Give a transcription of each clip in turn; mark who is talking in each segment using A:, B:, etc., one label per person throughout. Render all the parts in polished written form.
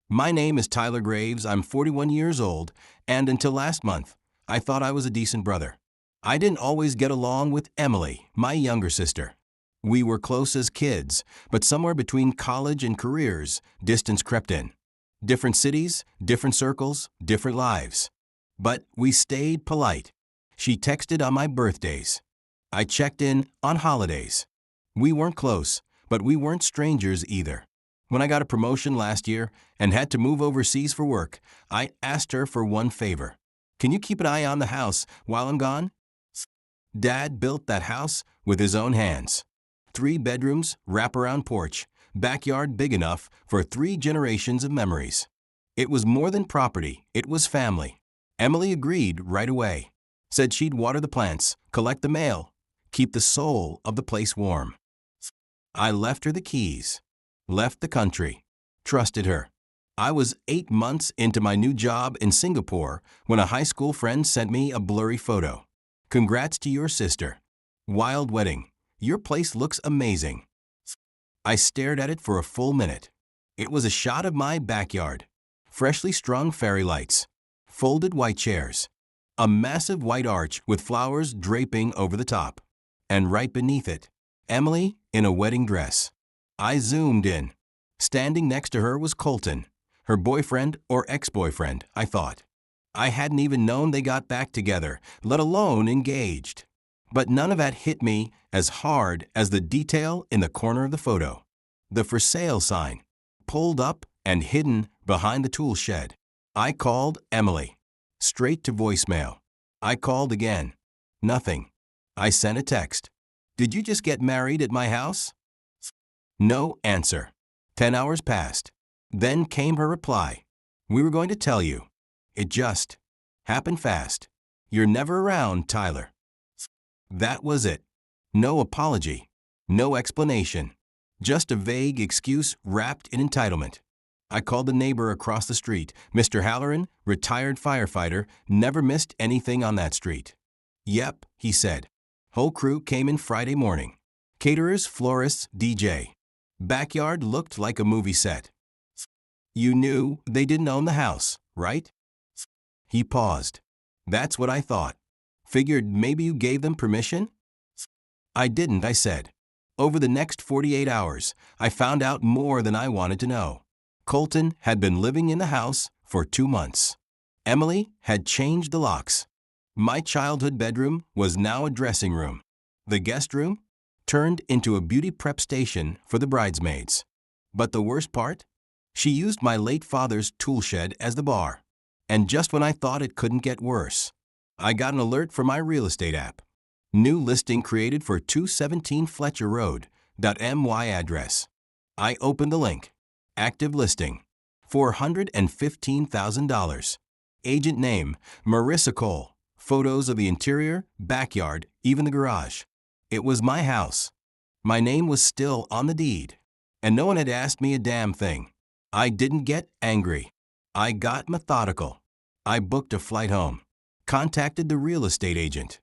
A: My name is Tyler Graves. I'm 41 years old, and until last month, I thought I was a decent brother. I didn't always get along with Emily, my younger sister. We were close as kids, but somewhere between college and careers, distance crept in. Different cities, different circles, different lives. But we stayed polite. She texted on my birthdays. I checked in on holidays. We weren't close, but we weren't strangers either. When I got a promotion last year and had to move overseas for work, I asked her for one favor. Can you keep an eye on the house while I'm gone? Dad built that house with his own hands. 3 bedrooms, wraparound porch, backyard big enough for 3 generations of memories. It was more than property, it was family. Emily agreed right away. Said she'd water the plants, collect the mail, keep the soul of the place warm. I left her the keys. Left the country. Trusted her. I was 8 months into my new job in Singapore when a high school friend sent me a blurry photo. Congrats to your sister. Wild wedding. Your place looks amazing. I stared at it for a full minute. It was a shot of my backyard. Freshly strung fairy lights. Folded white chairs. A massive white arch with flowers draping over the top. And right beneath it, Emily in a wedding dress. I zoomed in. Standing next to her was Colton, her boyfriend or ex-boyfriend, I thought. I hadn't even known they got back together, let alone engaged. But none of that hit me as hard as the detail in the corner of the photo. The for sale sign, pulled up and hidden behind the tool shed. I called Emily. Straight to voicemail. I called again. Nothing. I sent a text. Did you just get married at my house? No answer. 10 hours passed. Then came her reply. We were going to tell you. It just happened fast. You're never around, Tyler. That was it. No apology. No explanation. Just a vague excuse wrapped in entitlement. I called the neighbor across the street. Mr. Halloran, retired firefighter, never missed anything on that street. Yep, he said. Whole crew came in Friday morning. Caterers, florists, DJ. Backyard looked like a movie set. You knew they didn't own the house, right? He paused. That's what I thought. Figured maybe you gave them permission? I didn't, I said. Over the next 48 hours, I found out more than I wanted to know. Colton had been living in the house for 2 months. Emily had changed the locks. My childhood bedroom was now a dressing room. The guest room turned into a beauty prep station for the bridesmaids. But the worst part? She used my late father's tool shed as the bar. And just when I thought it couldn't get worse, I got an alert from my real estate app. New listing created for 217 Fletcher Road, .my address. I opened the link. Active listing. $415,000. Agent name, Marissa Cole. Photos of the interior, backyard, even the garage. It was my house. My name was still on the deed. And no one had asked me a damn thing. I didn't get angry. I got methodical. I booked a flight home. Contacted the real estate agent.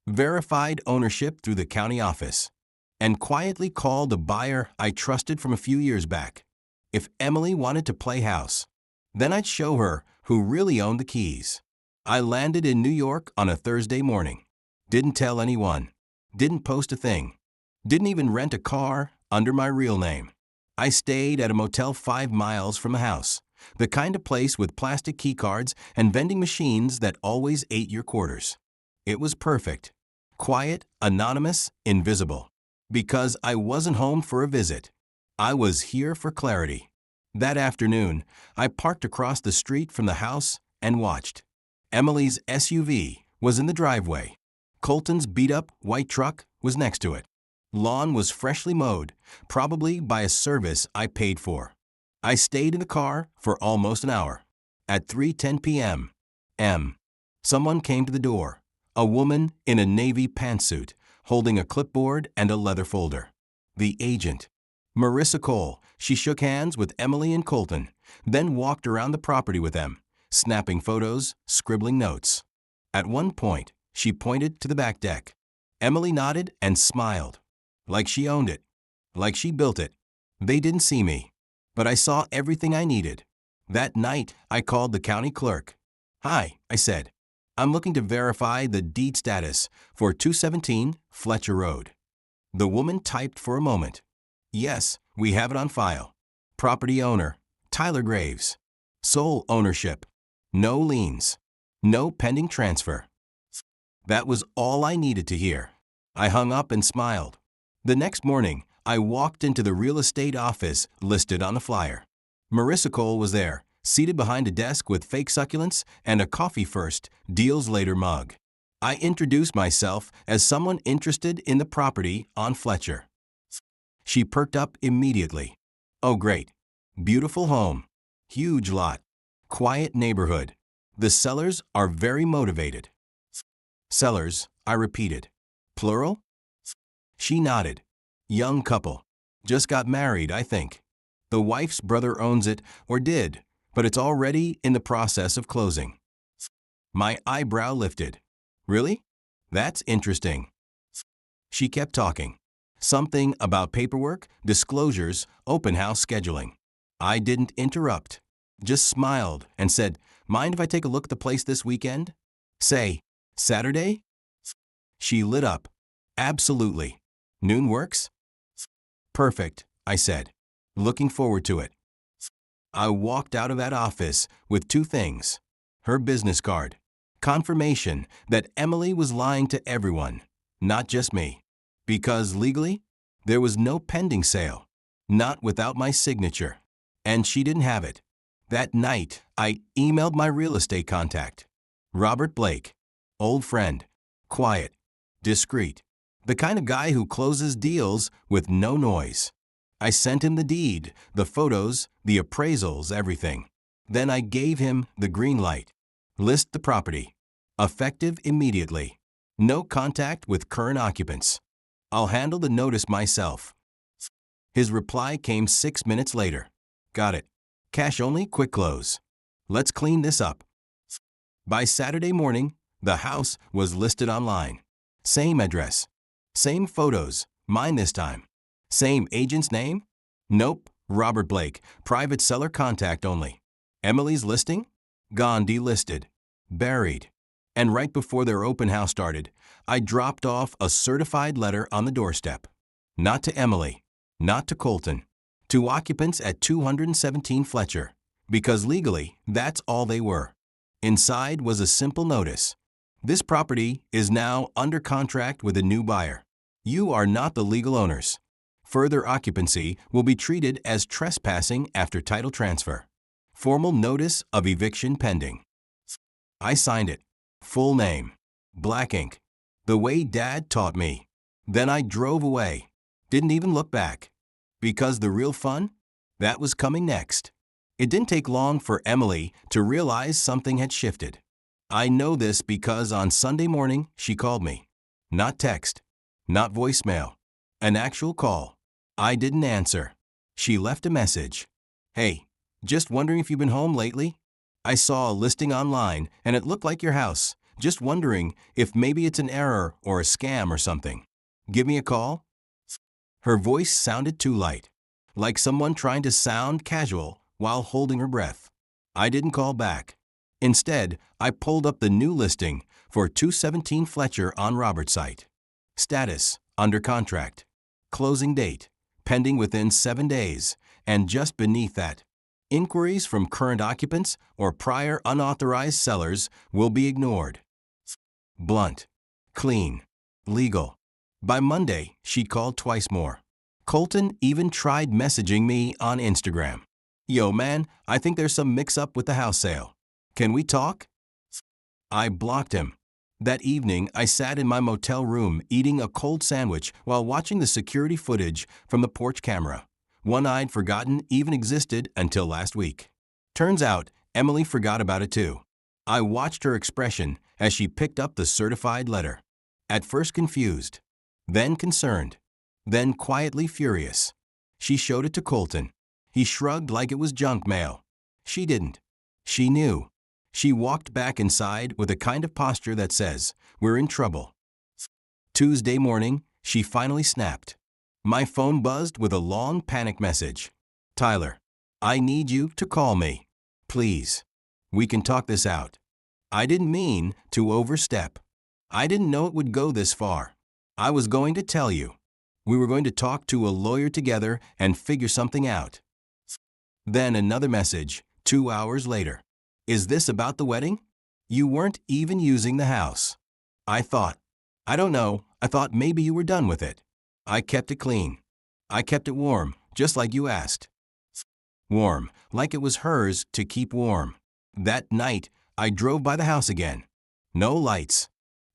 A: Verified ownership through the county office. And quietly called a buyer I trusted from a few years back. If Emily wanted to play house, then I'd show her who really owned the keys. I landed in New York on a Thursday morning. Didn't tell anyone. Didn't post a thing. Didn't even rent a car under my real name. I stayed at a motel 5 miles from the house, the kind of place with plastic key cards and vending machines that always ate your quarters. It was perfect. Quiet, anonymous, invisible. Because I wasn't home for a visit. I was here for clarity. That afternoon, I parked across the street from the house and watched. Emily's SUV was in the driveway. Colton's beat-up white truck was next to it. Lawn was freshly mowed, probably by a service I paid for. I stayed in the car for almost an hour. At 3:10 p.m., someone came to the door. A woman in a navy pantsuit, holding a clipboard and a leather folder. The agent. Marissa Cole. She shook hands with Emily and Colton, then walked around the property with them, snapping photos, scribbling notes. At one point, she pointed to the back deck. Emily nodded and smiled. Like she owned it. Like she built it. They didn't see me. But I saw everything I needed. That night, I called the county clerk. "Hi," I said. "I'm looking to verify the deed status for 217 Fletcher Road." The woman typed for a moment. "Yes, we have it on file. Property owner, Tyler Graves. Sole ownership. No liens. No pending transfer." That was all I needed to hear. I hung up and smiled. The next morning, I walked into the real estate office listed on the flyer. Marissa Cole was there, seated behind a desk with fake succulents and a coffee first, deals later mug. I introduced myself as someone interested in the property on Fletcher. She perked up immediately. "Oh, great. Beautiful home. Huge lot. Quiet neighborhood. The sellers are very motivated." "Sellers," I repeated. "Plural?" She nodded. "Young couple. Just got married, I think. The wife's brother owns it, or did, but it's already in the process of closing." My eyebrow lifted. "Really? That's interesting." She kept talking. Something about paperwork, disclosures, open house scheduling. I didn't interrupt. Just smiled and said, "Mind if I take a look at the place this weekend? Say, Saturday?" She lit up. "Absolutely. Noon works?" "Perfect," I said. "Looking forward to it." I walked out of that office with two things. Her business card. Confirmation that Emily was lying to everyone, not just me. Because legally, there was no pending sale. Not without my signature. And she didn't have it. That night, I emailed my real estate contact. Robert Blake. Old friend. Quiet. Discreet. The kind of guy who closes deals with no noise. I sent him the deed, the photos, the appraisals, everything. Then I gave him the green light. List the property. Effective immediately. No contact with current occupants. I'll handle the notice myself. His reply came 6 minutes later. "Got it. Cash only, quick close. Let's clean this up." By Saturday morning, the house was listed online. Same address. Same photos, mine this time. Same agent's name? Nope, Robert Blake, private seller contact only. Emily's listing? Gone delisted. Buried. And right before their open house started, I dropped off a certified letter on the doorstep. Not to Emily. Not to Colton. To occupants at 217 Fletcher. Because legally, that's all they were. Inside was a simple notice. This property is now under contract with a new buyer. You are not the legal owners. Further occupancy will be treated as trespassing after title transfer. Formal notice of eviction pending. I signed it. Full name. Black ink. The way Dad taught me. Then I drove away. Didn't even look back. Because the real fun? That was coming next. It didn't take long for Emily to realize something had shifted. I know this because on Sunday morning she called me. Not text. Not voicemail. An actual call. I didn't answer. She left a message. "Hey, just wondering if you've been home lately? I saw a listing online and it looked like your house. Just wondering if maybe it's an error or a scam or something. Give me a call?" Her voice sounded too light, like someone trying to sound casual while holding her breath. I didn't call back. Instead, I pulled up the new listing for 217 Fletcher on Robert's site. Status, under contract. Closing date, pending within 7 days, and just beneath that, inquiries from current occupants or prior unauthorized sellers will be ignored. Blunt. Clean. Legal. By Monday, she'd called twice more. Colton even tried messaging me on Instagram. "Yo, man, I think there's some mix-up with the house sale. Can we talk?" I blocked him. That evening, I sat in my motel room eating a cold sandwich while watching the security footage from the porch camera. One I'd forgotten even existed until last week. Turns out, Emily forgot about it too. I watched her expression as she picked up the certified letter. At first confused, then concerned, then quietly furious. She showed it to Colton. He shrugged like it was junk mail. She didn't. She knew. She walked back inside with a kind of posture that says, "We're in trouble." Tuesday morning, she finally snapped. My phone buzzed with a long panic message. "Tyler, I need you to call me." Please. We can talk this out. I didn't mean to overstep. I didn't know it would go this far. I was going to tell you. We were going to talk to a lawyer together and figure something out. Then another message, 2 hours later. Is this about the wedding? You weren't even using the house. I don't know, I thought maybe you were done with it. I kept it clean. I kept it warm, just like you asked. Warm, like it was hers to keep warm. That night, I drove by the house again. No lights.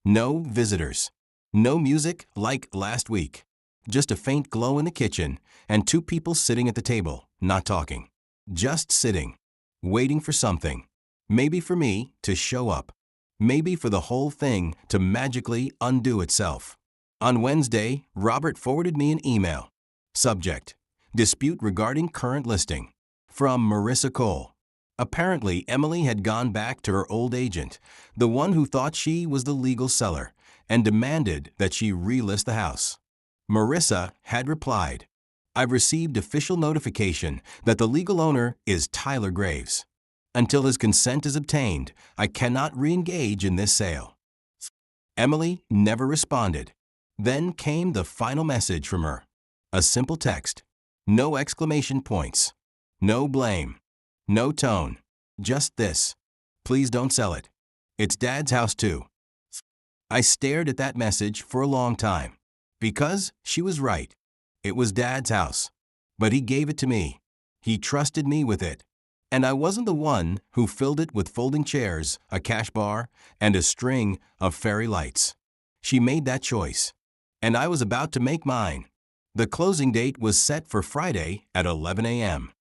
A: No visitors. No music like last week. Just a faint glow in the kitchen and two people sitting at the table, not talking. Just sitting, waiting for something. Maybe for me to show up. Maybe for the whole thing to magically undo itself. On Wednesday, Robert forwarded me an email. Subject: Dispute regarding current listing. From Marissa Cole. Apparently, Emily had gone back to her old agent, the one who thought she was the legal seller, and demanded that she relist the house. Marissa had replied, I've received official notification that the legal owner is Tyler Graves. Until his consent is obtained, I cannot re-engage in this sale. Emily never responded. Then came the final message from her. A simple text. No exclamation points. No blame. No tone. Just this. Please don't sell it. It's Dad's house too. I stared at that message for a long time. Because she was right. It was Dad's house. But he gave it to me. He trusted me with it. And I wasn't the one who filled it with folding chairs, a cash bar, and a string of fairy lights. She made that choice. And I was about to make mine. The closing date was set for Friday at 11 a.m.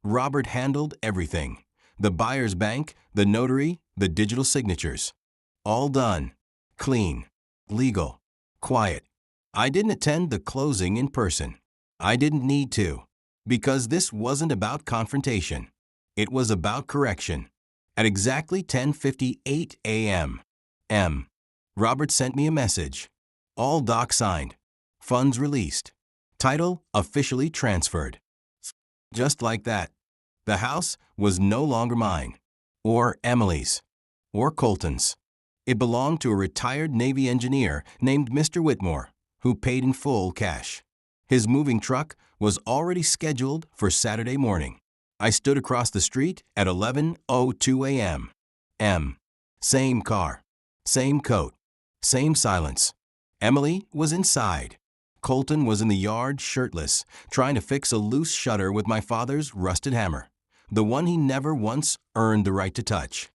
A: Robert handled everything. The buyer's bank, the notary, the digital signatures. All done. Clean. Legal. Quiet. I didn't attend the closing in person. I didn't need to. Because this wasn't about confrontation. It was about correction. At exactly 10:58 a.m. Robert sent me a message. All docs signed. Funds released. Title officially transferred. Just like that. The house was no longer mine. Or Emily's. Or Colton's. It belonged to a retired Navy engineer named Mr. Whitmore, who paid in full cash. His moving truck was already scheduled for Saturday morning. I stood across the street at 11:02 a.m. Same car. Same coat. Same silence. Emily was inside. Colton was in the yard shirtless, trying to fix a loose shutter with my father's rusted hammer, the one he never once earned the right to touch.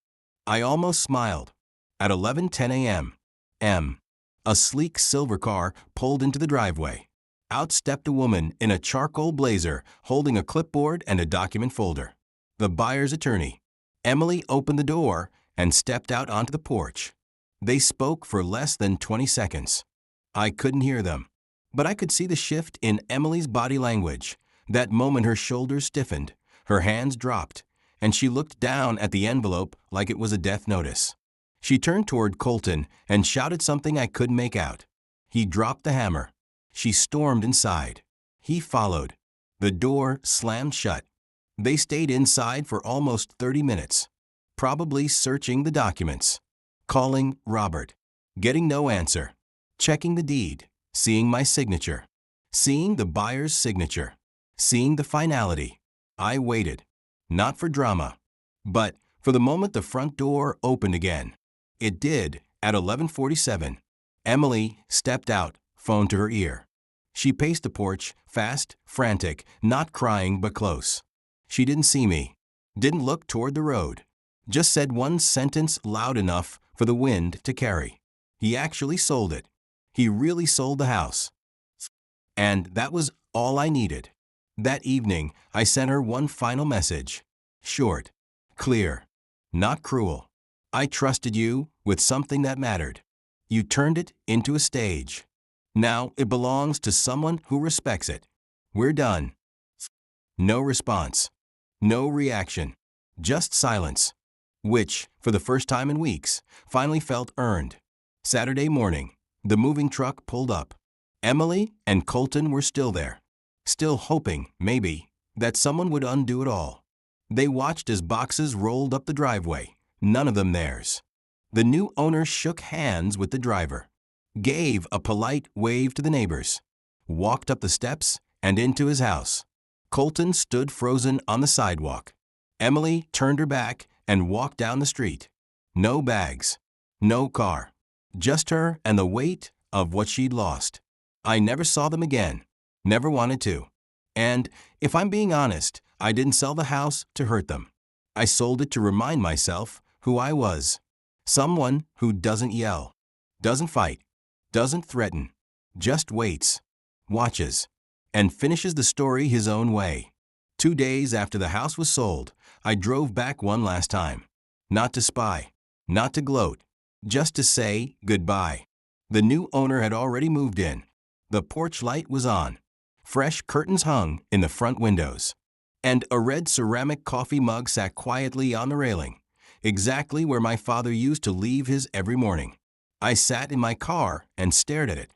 A: I almost smiled. At 11:10 a.m., a sleek silver car pulled into the driveway. Out stepped a woman in a charcoal blazer holding a clipboard and a document folder. The buyer's attorney. Emily opened the door and stepped out onto the porch. They spoke for less than 20 seconds. I couldn't hear them, but I could see the shift in Emily's body language. That moment her shoulders stiffened, her hands dropped, and she looked down at the envelope like it was a death notice. She turned toward Colton and shouted something I couldn't make out. He dropped the hammer. She stormed inside. He followed. The door slammed shut. They stayed inside for almost 30 minutes, probably searching the documents, calling Robert, getting no answer, checking the deed, seeing my signature, seeing the buyer's signature, seeing the finality. I waited, not for drama, but for the moment the front door opened again. It did at 11:47. Emily stepped out, phone to her ear. She paced the porch, fast, frantic, not crying but close. She didn't see me, didn't look toward the road, just said one sentence loud enough for the wind to carry. He actually sold it. He really sold the house. And that was all I needed. That evening, I sent her one final message. Short, clear, not cruel. I trusted you with something that mattered. You turned it into a stage. Now it belongs to someone who respects it. We're done. No response. No reaction. Just silence. Which, for the first time in weeks, finally felt earned. Saturday morning, the moving truck pulled up. Emily and Colton were still there. Still hoping, maybe, that someone would undo it all. They watched as boxes rolled up the driveway, none of them theirs. The new owner shook hands with the driver, gave a polite wave to the neighbors, walked up the steps and into his house. Colton stood frozen on the sidewalk. Emily turned her back and walked down the street. No bags, no car, just her and the weight of what she'd lost. I never saw them again, never wanted to. And, if I'm being honest, I didn't sell the house to hurt them. I sold it to remind myself who I was. Someone who doesn't yell, doesn't fight, doesn't threaten, just waits, watches, and finishes the story his own way. 2 days after the house was sold, I drove back one last time. Not to spy, not to gloat, just to say goodbye. The new owner had already moved in. The porch light was on. Fresh curtains hung in the front windows. And a red ceramic coffee mug sat quietly on the railing, exactly where my father used to leave his every morning. I sat in my car and stared at it.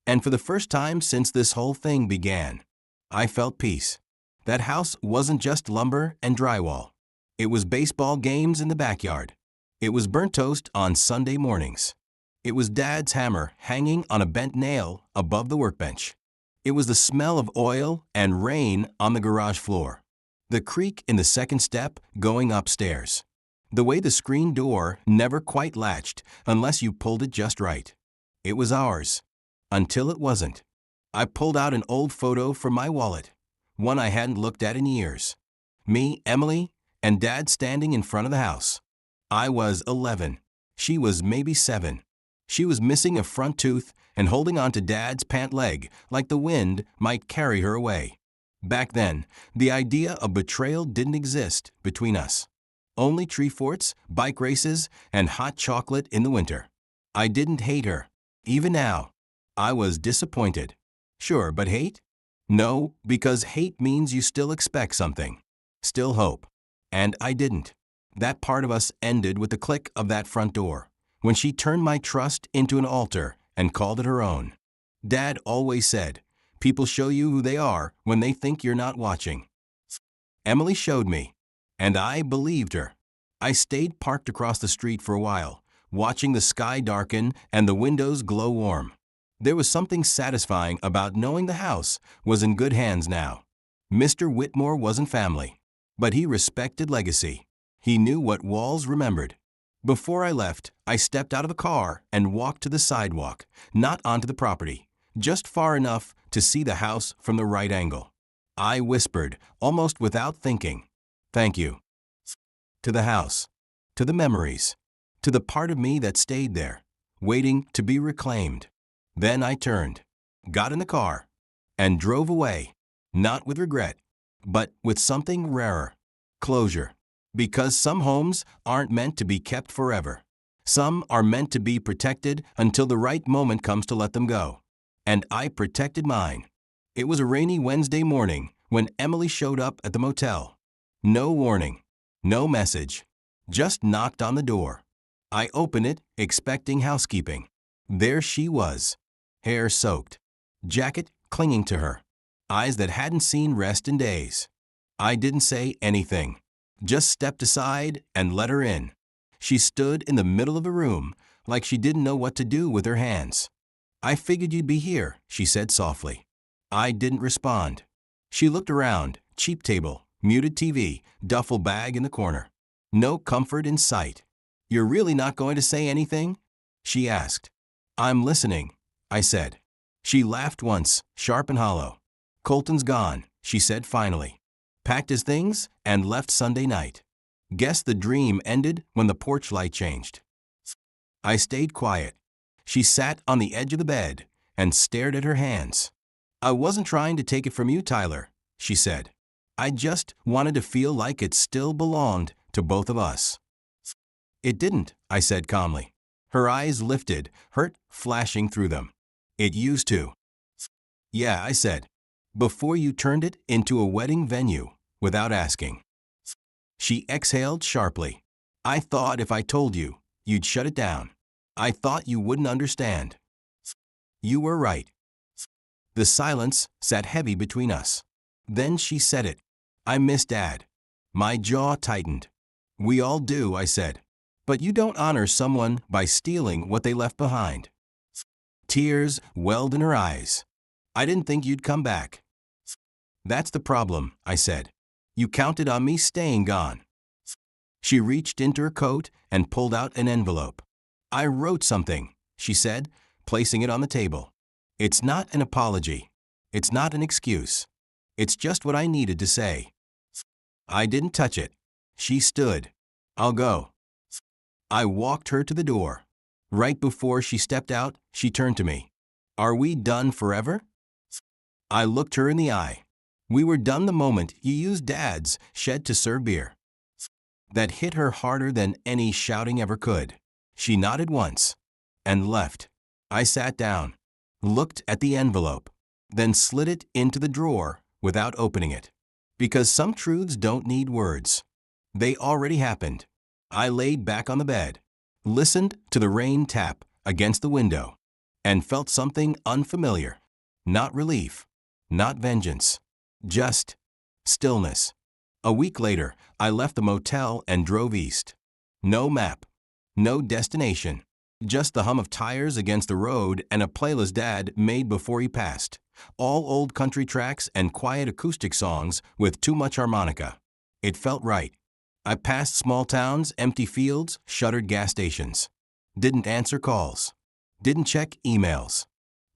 A: And for the first time since this whole thing began, I felt peace. That house wasn't just lumber and drywall. It was baseball games in the backyard. It was burnt toast on Sunday mornings. It was Dad's hammer hanging on a bent nail above the workbench. It was the smell of oil and rain on the garage floor. The creak in the second step going upstairs. The way the screen door never quite latched unless you pulled it just right. It was ours. Until it wasn't. I pulled out an old photo from my wallet, one I hadn't looked at in years. Me, Emily, and Dad standing in front of the house. I was 11. She was maybe 7. She was missing a front tooth and holding on to Dad's pant leg like the wind might carry her away. Back then, the idea of betrayal didn't exist between us. Only tree forts, bike races, and hot chocolate in the winter. I didn't hate her. Even now, I was disappointed. Sure, but hate? No, because hate means you still expect something. Still hope. And I didn't. That part of us ended with the click of that front door, when she turned my trust into an altar and called it her own. Dad always said, people show you who they are when they think you're not watching. Emily showed me, and I believed her. I stayed parked across the street for a while, watching the sky darken and the windows glow warm. There was something satisfying about knowing the house was in good hands now. Mr. Whitmore wasn't family, but he respected legacy. He knew what walls remembered. Before I left, I stepped out of the car and walked to the sidewalk, not onto the property, just far enough to see the house from the right angle. I whispered, almost without thinking, "Thank you." To the house, to the memories, to the part of me that stayed there, waiting to be reclaimed. Then I turned, got in the car, and drove away, not with regret, but with something rarer, closure. Because some homes aren't meant to be kept forever. Some are meant to be protected until the right moment comes to let them go. And I protected mine. It was a rainy Wednesday morning when Emily showed up at the motel. No warning, no message, just knocked on the door. I opened it, expecting housekeeping. There she was, hair soaked, jacket clinging to her, eyes that hadn't seen rest in days. I didn't say anything. Just stepped aside and let her in. She stood in the middle of the room like she didn't know what to do with her hands. "I figured you'd be here," she said softly. I didn't respond. She looked around, cheap table, muted TV, duffel bag in the corner. No comfort in sight. "You're really not going to say anything?" she asked. "I'm listening," I said. She laughed once, sharp and hollow. "Colton's gone," she said finally. Packed his things and left Sunday night. Guess the dream ended when the porch light changed. I stayed quiet. She sat on the edge of the bed and stared at her hands. "I wasn't trying to take it from you, Tyler," she said. "I just wanted to feel like it still belonged to both of us." "It didn't," I said calmly. Her eyes lifted, hurt flashing through them. "It used to." "Yeah," I said. "Before you turned it into a wedding venue, without asking." She exhaled sharply. "I thought if I told you, you'd shut it down. I thought you wouldn't understand." "You were right." The silence sat heavy between us. Then she said it. "I miss Dad." My jaw tightened. We all do, I said. But you don't honor someone by stealing what they left behind. Tears welled in her eyes. I didn't think you'd come back. That's the problem, I said. You counted on me staying gone. She reached into her coat and pulled out an envelope. I wrote something, she said, placing it on the table. It's not an apology. It's not an excuse. It's just what I needed to say. I didn't touch it. She stood. I'll go. I walked her to the door. Right before she stepped out, she turned to me. Are we done forever? I looked her in the eye. We were done the moment you used Dad's shed to serve beer. That hit her harder than any shouting ever could. She nodded once and left. I sat down, looked at the envelope, then slid it into the drawer without opening it. Because some truths don't need words. They already happened. I laid back on the bed, listened to the rain tap against the window, and felt something unfamiliar. Not relief, not vengeance, just stillness. A week later, I left the motel and drove east. No map, no destination, just the hum of tires against the road and a playlist Dad made before he passed. All old country tracks and quiet acoustic songs with too much harmonica. It felt right. I passed small towns, empty fields, shuttered gas stations. Didn't answer calls. Didn't check emails.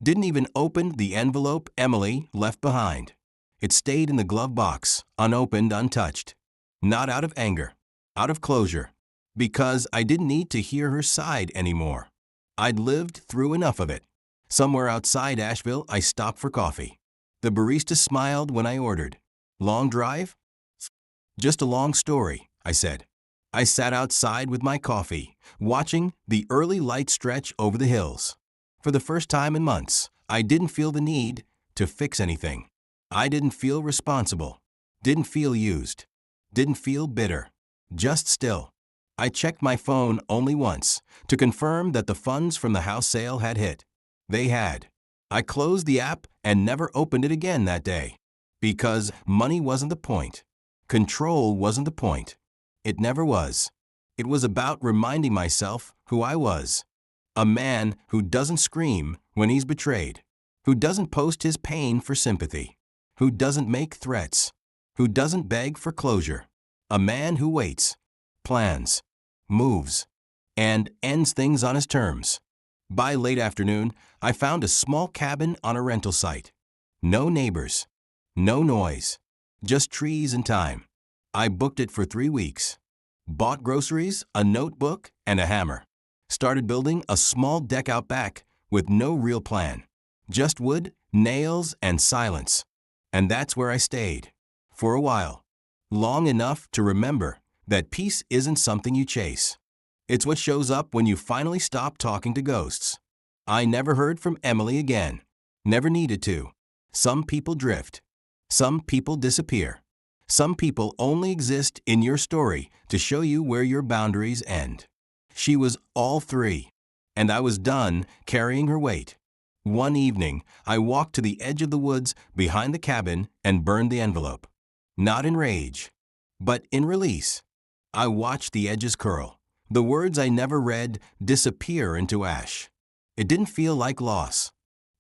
A: Didn't even open the envelope Emily left behind. It stayed in the glove box, unopened, untouched. Not out of anger, out of closure. Because I didn't need to hear her side anymore. I'd lived through enough of it. Somewhere outside Asheville, I stopped for coffee. The barista smiled when I ordered. Long drive? Just a long story, I said. I sat outside with my coffee, watching the early light stretch over the hills. For the first time in months, I didn't feel the need to fix anything. I didn't feel responsible, didn't feel used, didn't feel bitter, just still. I checked my phone only once to confirm that the funds from the house sale had hit. They had. I closed the app and never opened it again that day. Because money wasn't the point. Control wasn't the point. It never was. It was about reminding myself who I was. A man who doesn't scream when he's betrayed. Who doesn't post his pain for sympathy. Who doesn't make threats. Who doesn't beg for closure. A man who waits, plans, moves, and ends things on his terms. By late afternoon, I found a small cabin on a rental site. No neighbors, no noise, just trees and time. I booked it for 3 weeks. Bought groceries, a notebook, and a hammer. Started building a small deck out back with no real plan. Just wood, nails, and silence. And that's where I stayed. For a while. Long enough to remember that peace isn't something you chase. It's what shows up when you finally stop talking to ghosts. I never heard from Emily again. Never needed to. Some people drift. Some people disappear. Some people only exist in your story to show you where your boundaries end. She was all three, and I was done carrying her weight. One evening, I walked to the edge of the woods behind the cabin and burned the envelope. Not in rage, but in release. I watched the edges curl. The words I never read disappear into ash. It didn't feel like loss.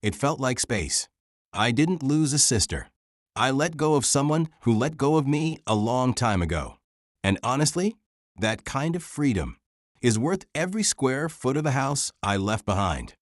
A: It felt like space. I didn't lose a sister. I let go of someone who let go of me a long time ago. And honestly, that kind of freedom is worth every square foot of the house I left behind.